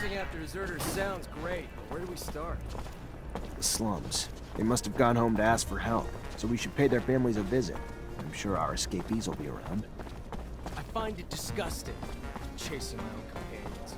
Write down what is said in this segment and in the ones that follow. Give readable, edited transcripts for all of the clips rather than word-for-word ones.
Chasing after deserters sounds great, but where do we start? The slums. They must have gone home to ask for help, so we should pay their families a visit. I'm sure our escapees will be around. I find it disgusting, chasing my own companions.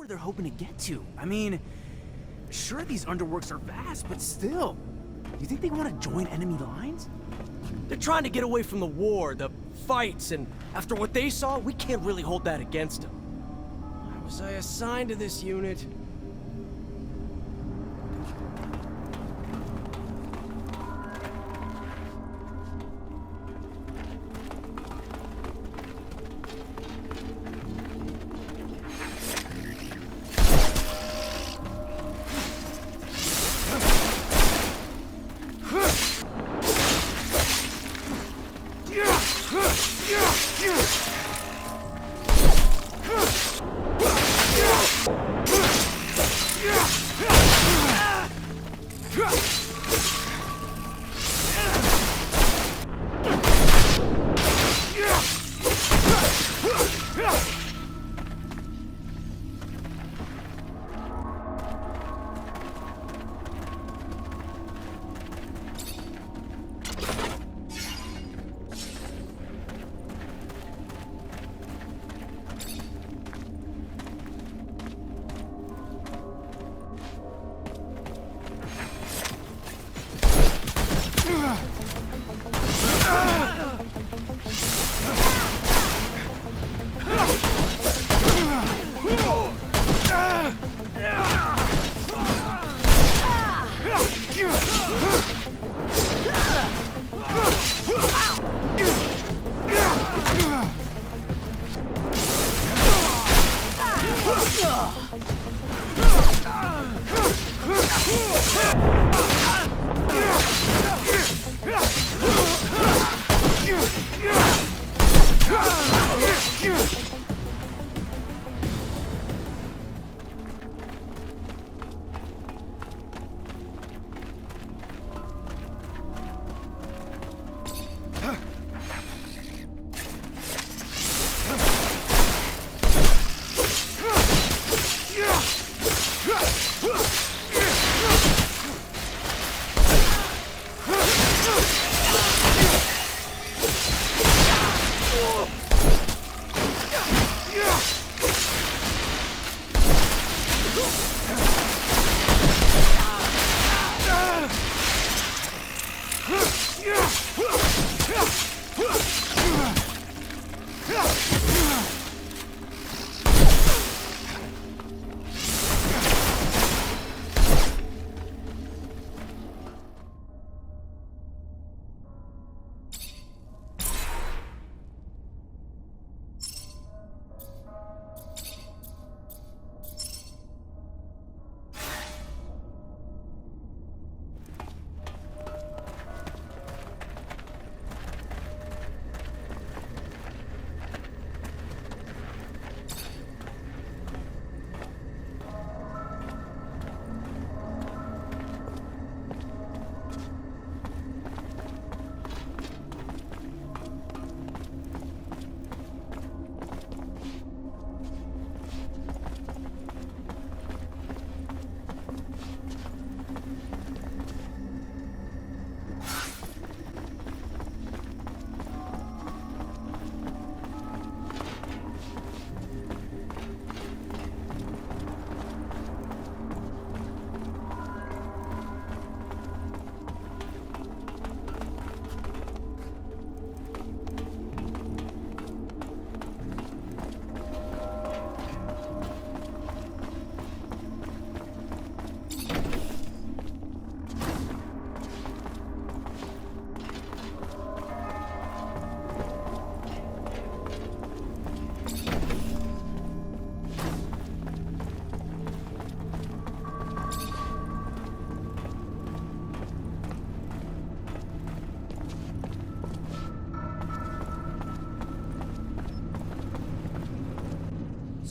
They're hoping to get to. I mean, sure, these Underworks are vast, but still. Do you think they want to join enemy lines? They're trying to get away from the war, the fights, and after what they saw, we can't really hold that against them. Why was I assigned to this unit?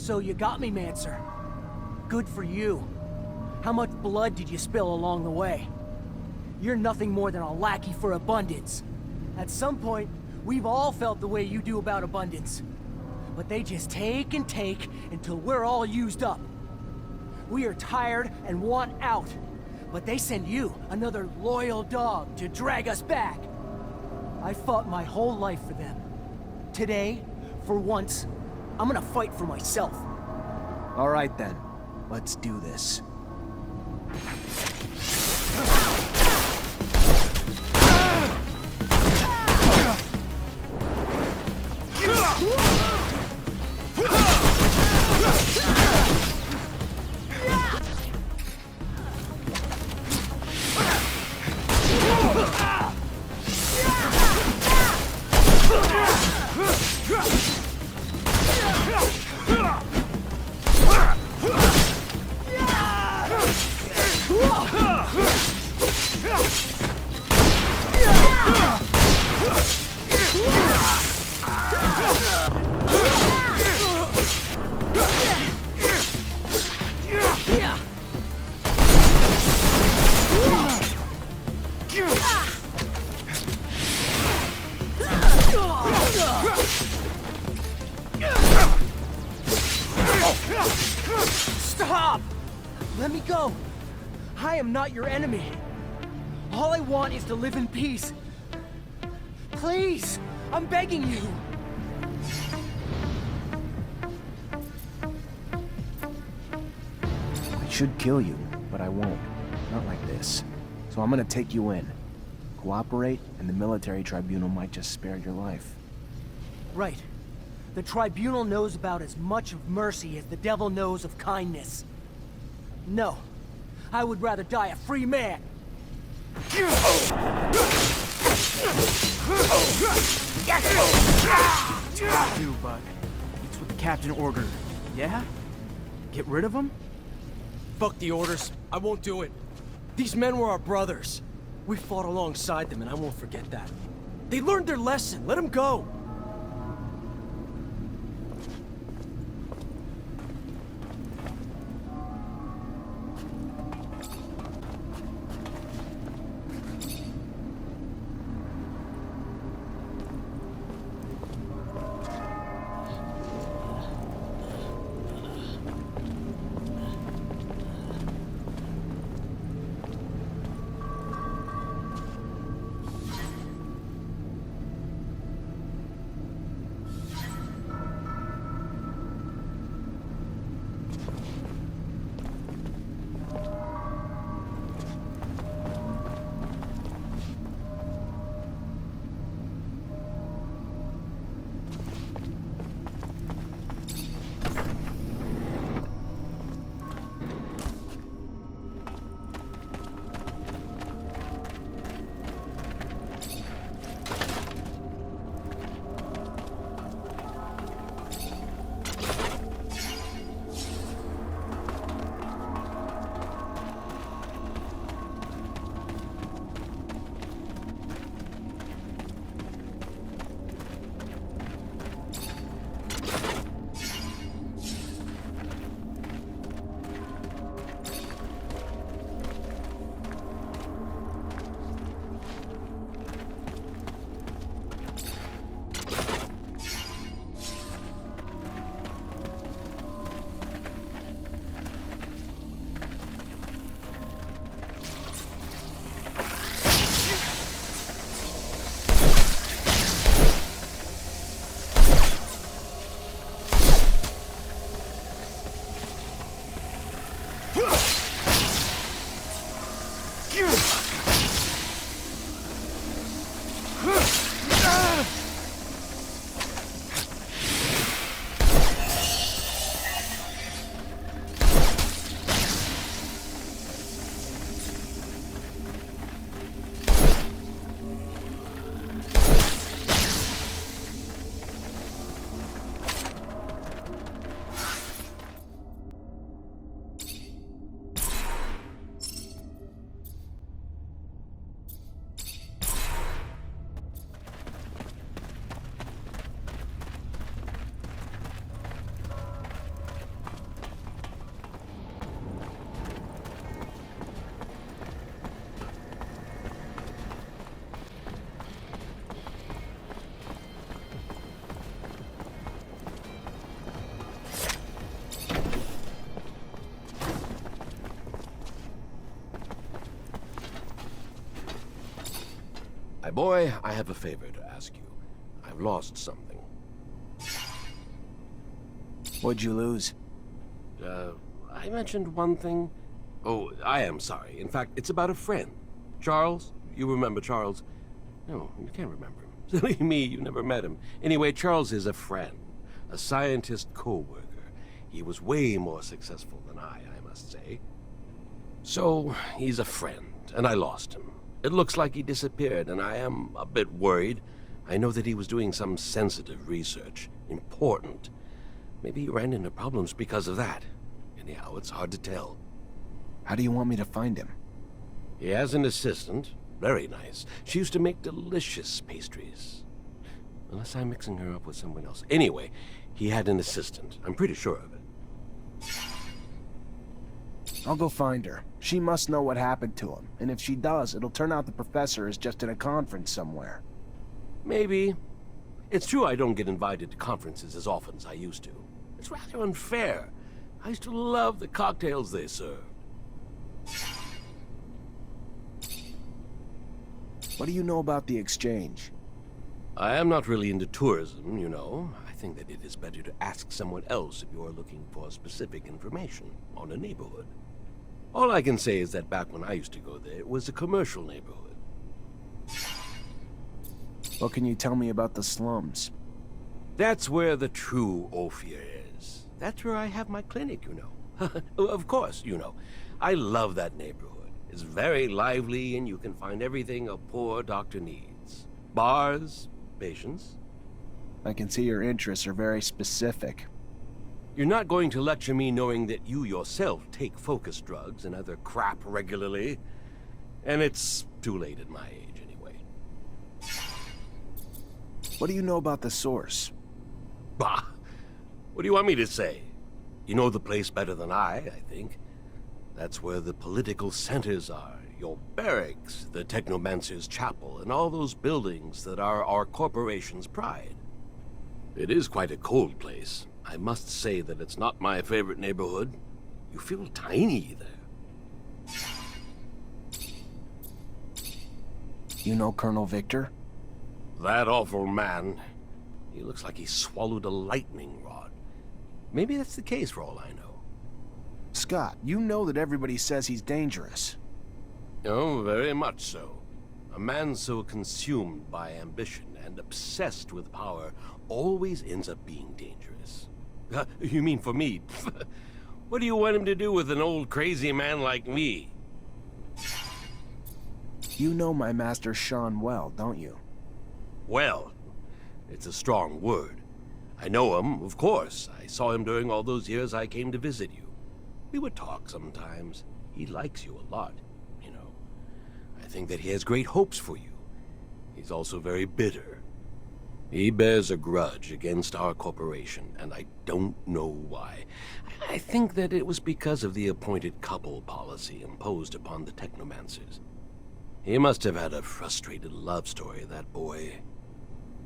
So you got me, Mancer. Good for you. How much blood did you spill along the way? You're nothing more than a lackey for abundance. At some point, we've all felt the way you do about abundance. But they just take and take until we're all used up. We are tired and want out. But they send you, another loyal dog, to drag us back. I fought my whole life for them. Today, for once, I'm gonna fight for myself. All right then, let's do this. Stop! Let me go. I am not your enemy. All I want is to live in peace. Please, I'm begging you. I should kill you, but I won't. Not like this. So I'm gonna take you in. Cooperate, and the military tribunal might just spare your life. Right. The tribunal knows about as much of mercy as the devil knows of kindness. No. I would rather die a free man. Do, but it's what the captain ordered. Yeah? Get rid of him? Fuck the orders. I won't do it. These men were our brothers. We fought alongside them, and I won't forget that. They learned their lesson. Let them go. boy, I have a favor to ask you. I've lost something. What'd you lose? I mentioned one thing. Oh, I am sorry. In fact, it's about a friend. Charles? You remember Charles? No, you can't remember him. Silly me, you never met him. Anyway, Charles is a friend. A scientist co-worker. He was way more successful than I must say. So, he's a friend, and I lost him. It looks like he disappeared, and I am a bit worried. I know that he was doing some sensitive research. Important. Maybe he ran into problems because of that. Anyhow, it's hard to tell. How do you want me to find him? He has an assistant. Very nice. She used to make delicious pastries. Unless I'm mixing her up with someone else. Anyway, he had an assistant. I'm pretty sure of it. I'll go find her. She must know what happened to him, and if she does, it'll turn out the professor is just at a conference somewhere. Maybe. It's true I don't get invited to conferences as often as I used to. It's rather unfair. I used to love the cocktails they served. What do you know about the exchange? I am not really into tourism, you know. I think that it is better to ask someone else if you are looking for specific information on a neighborhood. All I can say is that back when I used to go there, it was a commercial neighborhood. What can you tell me about the slums? That's where the true Ophir is. That's where I have my clinic, you know. Of course, you know. I love that neighborhood. It's very lively, and you can find everything a poor doctor needs. Bars, patients. I can see your interests are very specific. You're not going to lecture me knowing that you yourself take focus drugs and other crap regularly. And it's too late at my age, anyway. What do you know about the source? Bah! What do you want me to say? You know the place better than I think. That's where the political centers are. Your barracks, the Technomancer's chapel, and all those buildings that are our corporation's pride. It is quite a cold place. I must say that it's not my favorite neighborhood. You feel tiny there. You know Colonel Victor? That awful man. He looks like he swallowed a lightning rod. Maybe that's the case for all I know. Scott, you know that everybody says he's dangerous. Oh, very much so. A man so consumed by ambition and obsessed with power always ends up being dangerous. You mean for me? What do you want him to do with an old crazy man like me? You know my master Sean well, don't you? Well, it's a strong word. I know him, of course. I saw him during all those years I came to visit you. We would talk sometimes. He likes you a lot, you know. I think that he has great hopes for you. He's also very bitter. He bears a grudge against our corporation, and I don't know why. I think that it was because of the appointed couple policy imposed upon the Technomancers. He must have had a frustrated love story, that boy.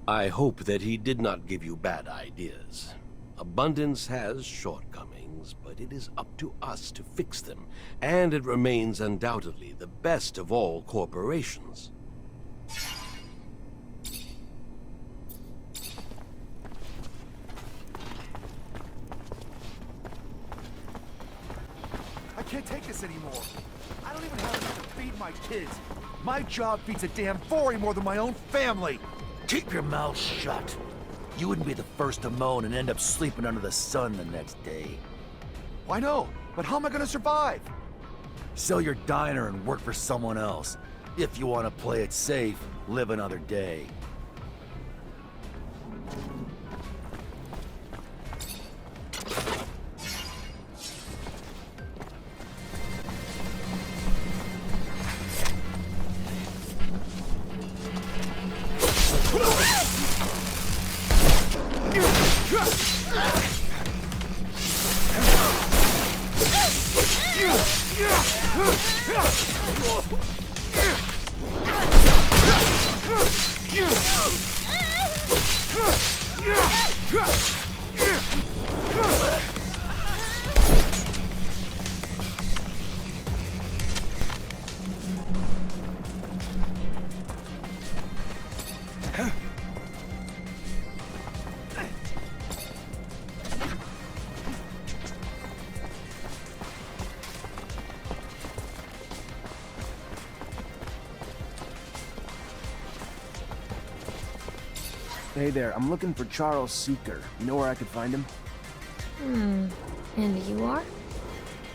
I hope that he did not give you bad ideas. Abundance has shortcomings, but it is up to us to fix them, and it remains undoubtedly the best of all corporations. I can't take this anymore. I don't even have enough to feed my kids. My job feeds a damn Vori more than my own family. Keep your mouth shut. You wouldn't be the first to moan and end up sleeping under the sun the next day. I know, but how am I gonna survive? Sell your diner and work for someone else. If you want to play it safe, live another day. Hey there, I'm looking for Charles Seeker. You know where I could find him? And you are?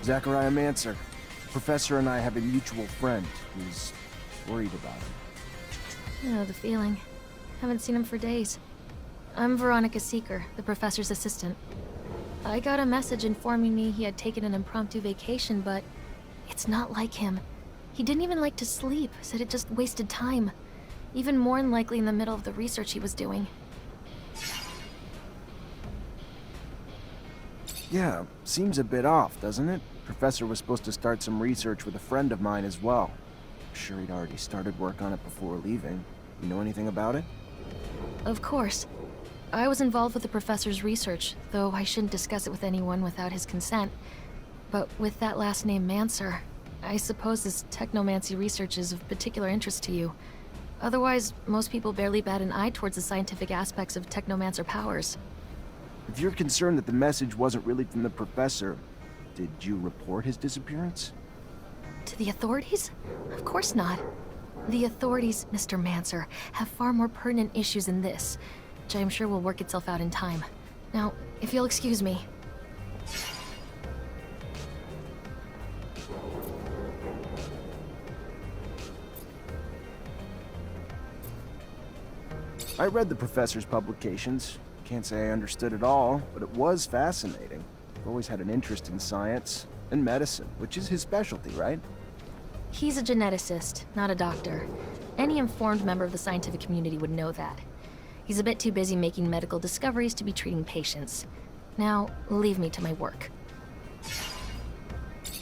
Zachariah Mancer. Professor and I have a mutual friend who's worried about him. I know the feeling. Haven't seen him for days. I'm Veronica Seeker, the professor's assistant. I got a message informing me he had taken an impromptu vacation, but it's not like him. He didn't even like to sleep, said it just wasted time. Even more than likely in the middle of the research he was doing. Yeah, seems a bit off, doesn't it? Professor was supposed to start some research with a friend of mine as well. I'm sure he'd already started work on it before leaving. You know anything about it? Of course. I was involved with the professor's research, though I shouldn't discuss it with anyone without his consent. But with that last name Mancer, I suppose this technomancy research is of particular interest to you. Otherwise, most people barely bat an eye towards the scientific aspects of technomancer powers. If you're concerned that the message wasn't really from the professor, did you report his disappearance? To the authorities? Of course not. The authorities, Mr. Mancer, have far more pertinent issues than this, which I'm sure will work itself out in time. Now, if you'll excuse me. I read the professor's publications. Can't say I understood it all, but it was fascinating. I've always had an interest in science and medicine, which is his specialty, right? He's a geneticist, not a doctor. Any informed member of the scientific community would know that. He's a bit too busy making medical discoveries to be treating patients. Now, leave me to my work.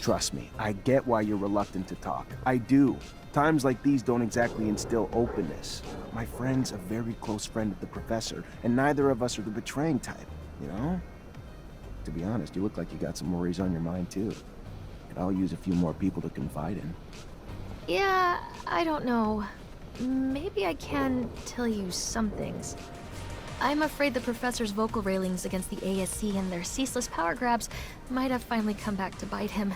Trust me, I get why you're reluctant to talk. I do. Times like these don't exactly instill openness. My friend's a very close friend of the professor, and neither of us are the betraying type, you know? To be honest, you look like you got some worries on your mind, too. Could all use a few more people to confide in. Yeah, I don't know. Maybe I can tell you some things. I'm afraid the professor's vocal railings against the ASC and their ceaseless power grabs might have finally come back to bite him.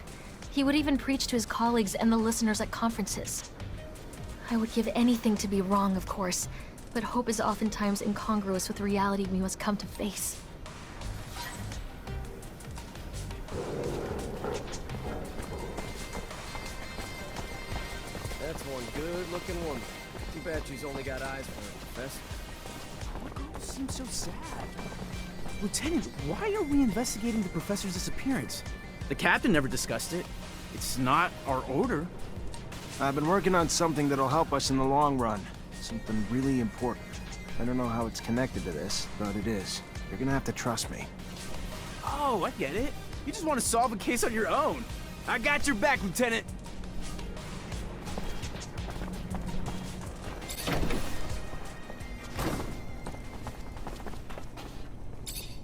He would even preach to his colleagues and the listeners at conferences. I would give anything to be wrong, of course, but hope is oftentimes incongruous with the reality we must come to face. That's one good-looking woman. Too bad she's only got eyes for a professor. What seems so sad? Lieutenant, why are we investigating the professor's disappearance? The captain never discussed it. It's not our order. I've been working on something that'll help us in the long run. Something really important. I don't know how it's connected to this, but it is. You're gonna have to trust me. Oh, I get it. You just want to solve a case on your own. I got your back, Lieutenant.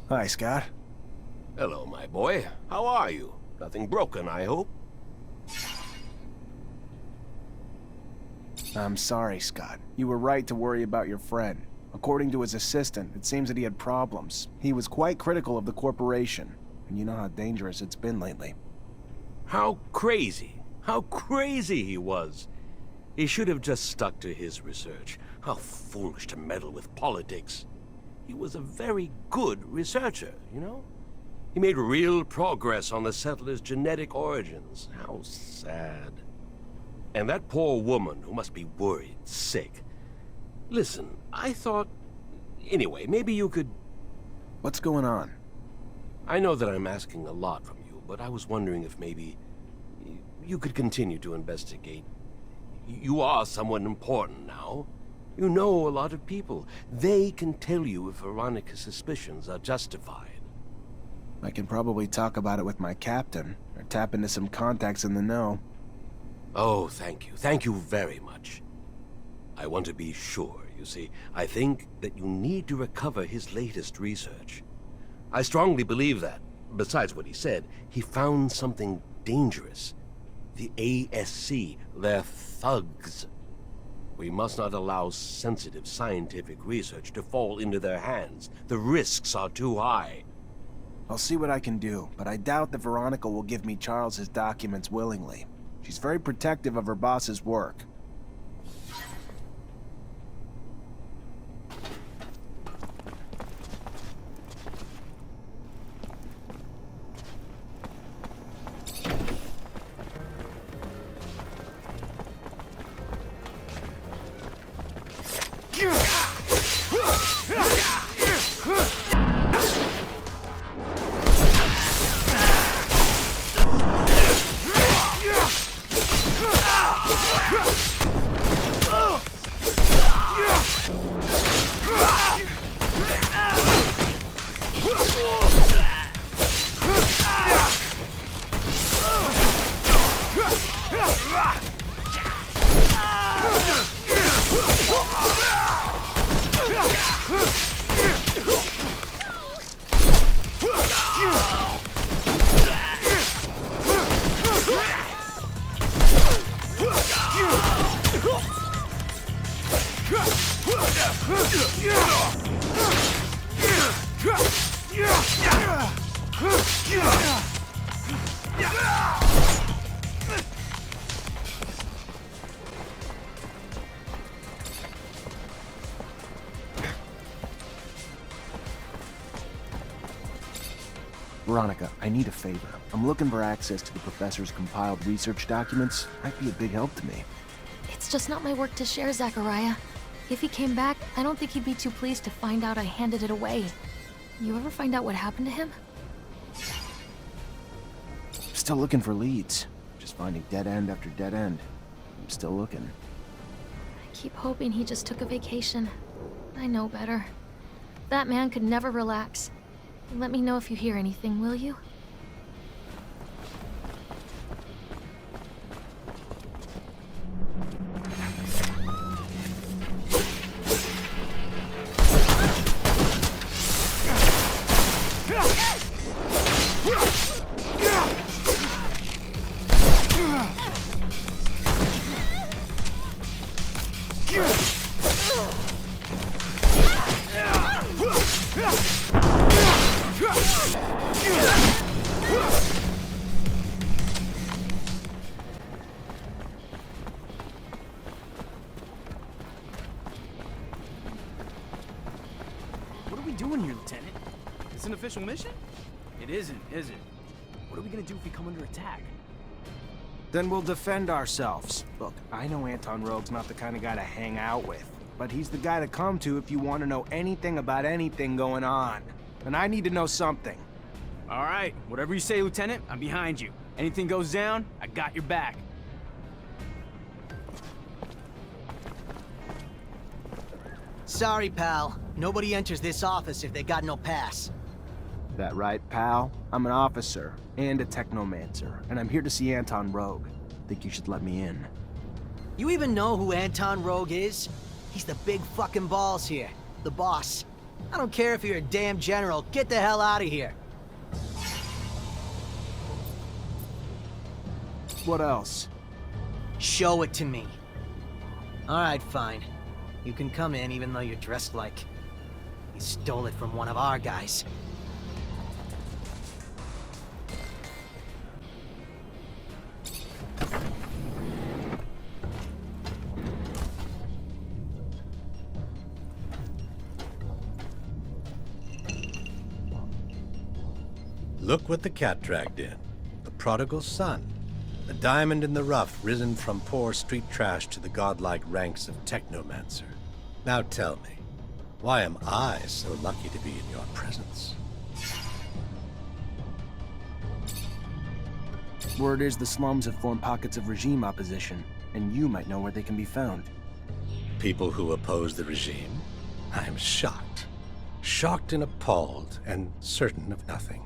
Hi, Scott. Hello, my boy. How are you? Nothing broken, I hope? I'm sorry, Scott. You were right to worry about your friend. According to his assistant, it seems that he had problems. He was quite critical of the corporation, and you know how dangerous it's been lately. How crazy he was. He should have just stuck to his research. How foolish to meddle with politics. He was a very good researcher, you know? He made real progress on the settlers' genetic origins. How sad. And that poor woman who must be worried, sick. Listen, I thought... Anyway, maybe you could... What's going on? I know that I'm asking a lot from you, but I was wondering if maybe... you could continue to investigate. You are someone important now. You know a lot of people. They can tell you if Veronica's suspicions are justified. I can probably talk about it with my captain, or tap into some contacts in the know. Oh, thank you. Thank you very much. I want to be sure, you see. I think that you need to recover his latest research. I strongly believe that, besides what he said, he found something dangerous. The ASC, they're thugs. We must not allow sensitive scientific research to fall into their hands. The risks are too high. I'll see what I can do, but I doubt that Veronica will give me Charles's documents willingly. She's very protective of her boss's work. Veronica, I need a favor. I'm looking for access to the professor's compiled research documents. Might be a big help to me. It's just not my work to share, Zachariah. If he came back, I don't think he'd be too pleased to find out I handed it away. You ever find out what happened to him? Still looking for leads. Just finding dead end after dead end. I'm still looking. I keep hoping he just took a vacation. I know better. That man could never relax. Let me know if you hear anything, will you? What are we doing here, Lieutenant? It's an official mission? It isn't, is it? What are we gonna do if we come under attack? Then we'll defend ourselves. Look, I know Anton Rogue's not the kind of guy to hang out with, but he's the guy to come to if you want to know anything about anything going on. And I need to know something. All right, whatever you say, Lieutenant, I'm behind you. Anything goes down, I got your back. Sorry, pal. Nobody enters this office if they got no pass. That right, pal? I'm an officer and a Technomancer, and I'm here to see Anton Rogue. Think you should let me in. You even know who Anton Rogue is? He's the big fucking balls here. The boss. I don't care if you're a damn general. Get the hell out of here. What else? Show it to me. Alright, fine. You can come in even though you're dressed like... you stole it from one of our guys. Look what the cat dragged in. The prodigal son. A diamond in the rough, risen from poor street trash to the godlike ranks of Technomancer. Now tell me, why am I so lucky to be in your presence? Word is the slums have formed pockets of regime opposition, and you might know where they can be found. People who oppose the regime? I'm shocked. Shocked and appalled, and certain of nothing.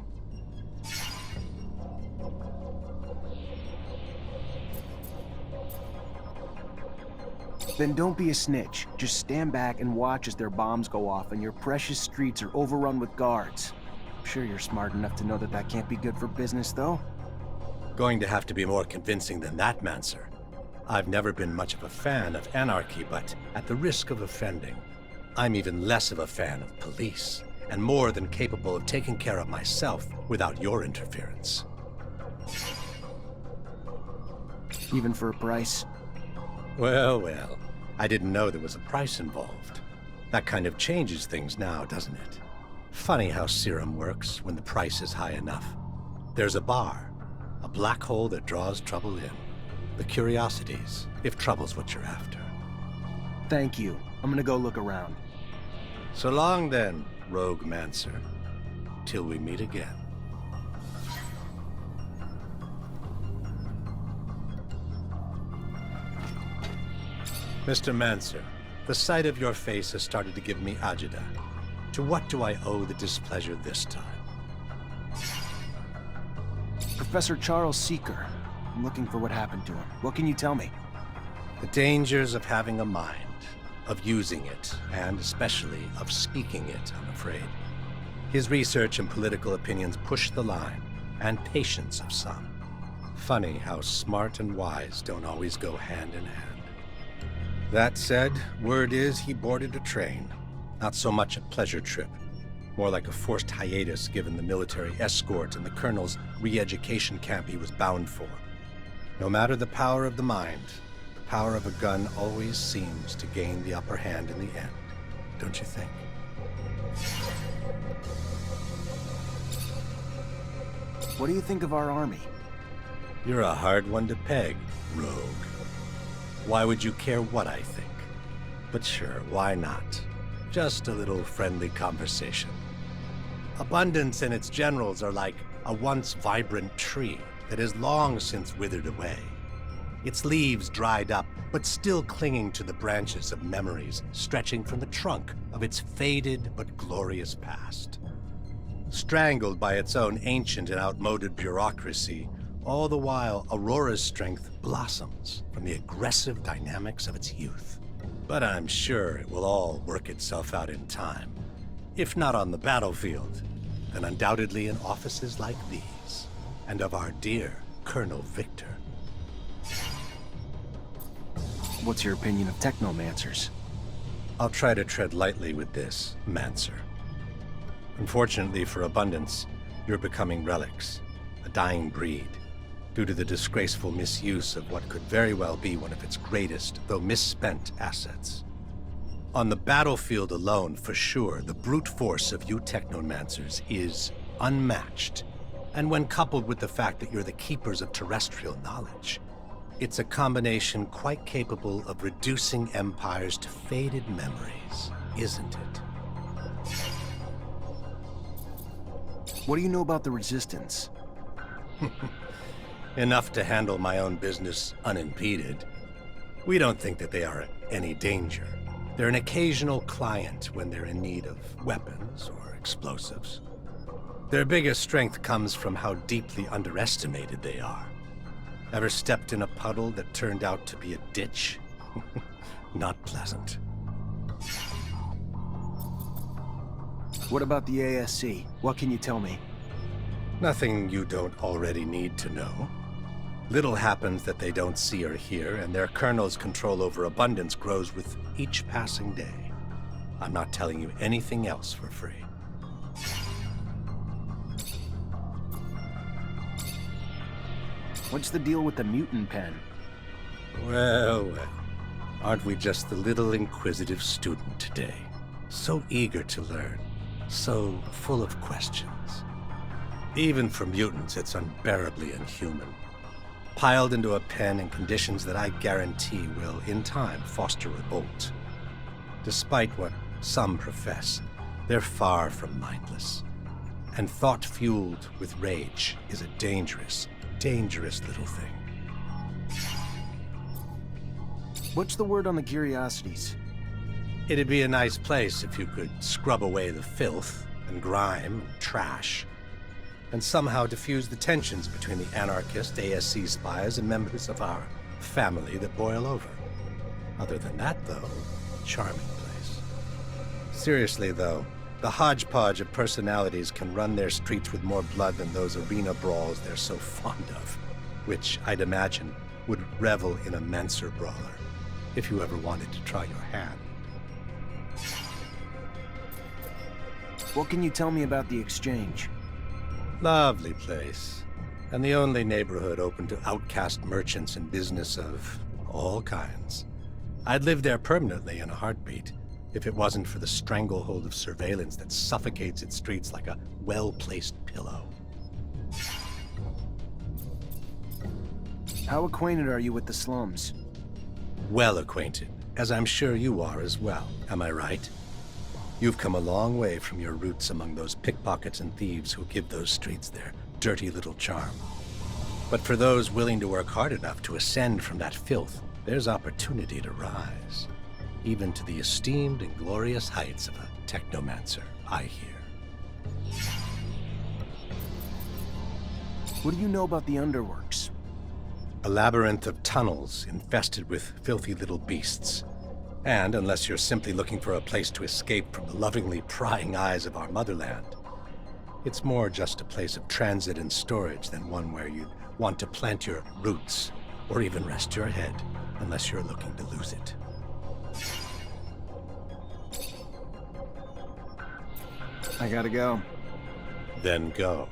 Then don't be a snitch. Just stand back and watch as their bombs go off and your precious streets are overrun with guards. I'm sure you're smart enough to know that that can't be good for business, though. Going to have to be more convincing than that, Mancer. I've never been much of a fan of anarchy, but at the risk of offending, I'm even less of a fan of police, and more than capable of taking care of myself without your interference. Even for a price? Well, well. I didn't know there was a price involved. That kind of changes things now, doesn't it? Funny how serum works when the price is high enough. There's a bar, a black hole that draws trouble in. The curiosities, if trouble's what you're after. Thank you. I'm gonna go look around. So long then, Rogue Mancer. Till we meet again. Mr. Mancer, the sight of your face has started to give me agita. To what do I owe the displeasure this time? Professor Charles Seeker. I'm looking for what happened to him. What can you tell me? The dangers of having a mind, of using it, and especially of speaking it, I'm afraid. His research and political opinions push the line, and patience of some. Funny how smart and wise don't always go hand in hand. That said, word is he boarded a train. Not so much a pleasure trip. More like a forced hiatus given the military escort and the colonel's re-education camp he was bound for. No matter the power of the mind, the power of a gun always seems to gain the upper hand in the end, don't you think? What do you think of our army? You're a hard one to peg, rogue. Why would you care what I think? But sure, why not? Just a little friendly conversation. Abundance and its generals are like a once vibrant tree that has long since withered away. Its leaves dried up, but still clinging to the branches of memories stretching from the trunk of its faded but glorious past. Strangled by its own ancient and outmoded bureaucracy, all the while Aurora's strength blossoms from the aggressive dynamics of its youth. But I'm sure it will all work itself out in time. If not on the battlefield, then undoubtedly in offices like these, and of our dear Colonel Victor. What's your opinion of Technomancers? I'll try to tread lightly with this, Mancer. Unfortunately for Abundance, you're becoming relics, a dying breed, due to the disgraceful misuse of what could very well be one of its greatest, though misspent, assets. On the battlefield alone, for sure, the brute force of you Technomancers is unmatched. And when coupled with the fact that you're the keepers of terrestrial knowledge, it's a combination quite capable of reducing empires to faded memories, isn't it? What do you know about the Resistance? Enough to handle my own business unimpeded. We don't think that they are any danger. They're an occasional client when they're in need of weapons or explosives. Their biggest strength comes from how deeply underestimated they are. Ever stepped in a puddle that turned out to be a ditch? Not pleasant. What about the ASC? What can you tell me? Nothing you don't already need to know. Little happens that they don't see or hear, and their colonel's control over Abundance grows with each passing day. I'm not telling you anything else for free. What's the deal with the mutant pen? Well, well. Aren't we just the little inquisitive student today? So eager to learn. So full of questions. Even for mutants, it's unbearably inhuman. Piled into a pen in conditions that I guarantee will, in time, foster revolt. Despite what some profess, they're far from mindless. And thought-fueled with rage is a dangerous, dangerous little thing. What's the word on the Curiosities? It'd be a nice place if you could scrub away the filth and grime and trash, and somehow diffuse the tensions between the anarchist ASC spies and members of our family that boil over. Other than that, though, charming place. Seriously, though, the hodgepodge of personalities can run their streets with more blood than those arena brawls they're so fond of, which, I'd imagine, would revel in a Mancer brawler, if you ever wanted to try your hand. What can you tell me about the Exchange? Lovely place, and the only neighborhood open to outcast merchants and business of all kinds. I'd live there permanently in a heartbeat, if it wasn't for the stranglehold of surveillance that suffocates its streets like a well-placed pillow. How acquainted are you with the slums? Well acquainted, as I'm sure you are as well, am I right? You've come a long way from your roots among those pickpockets and thieves who give those streets their dirty little charm. But for those willing to work hard enough to ascend from that filth, there's opportunity to rise, even to the esteemed and glorious heights of a Technomancer, I hear. What do you know about the Underworks? A labyrinth of tunnels infested with filthy little beasts. And unless you're simply looking for a place to escape from the lovingly prying eyes of our motherland, it's more just a place of transit and storage than one where you'd want to plant your roots or even rest your head, unless you're looking to lose it. I gotta go. Then go.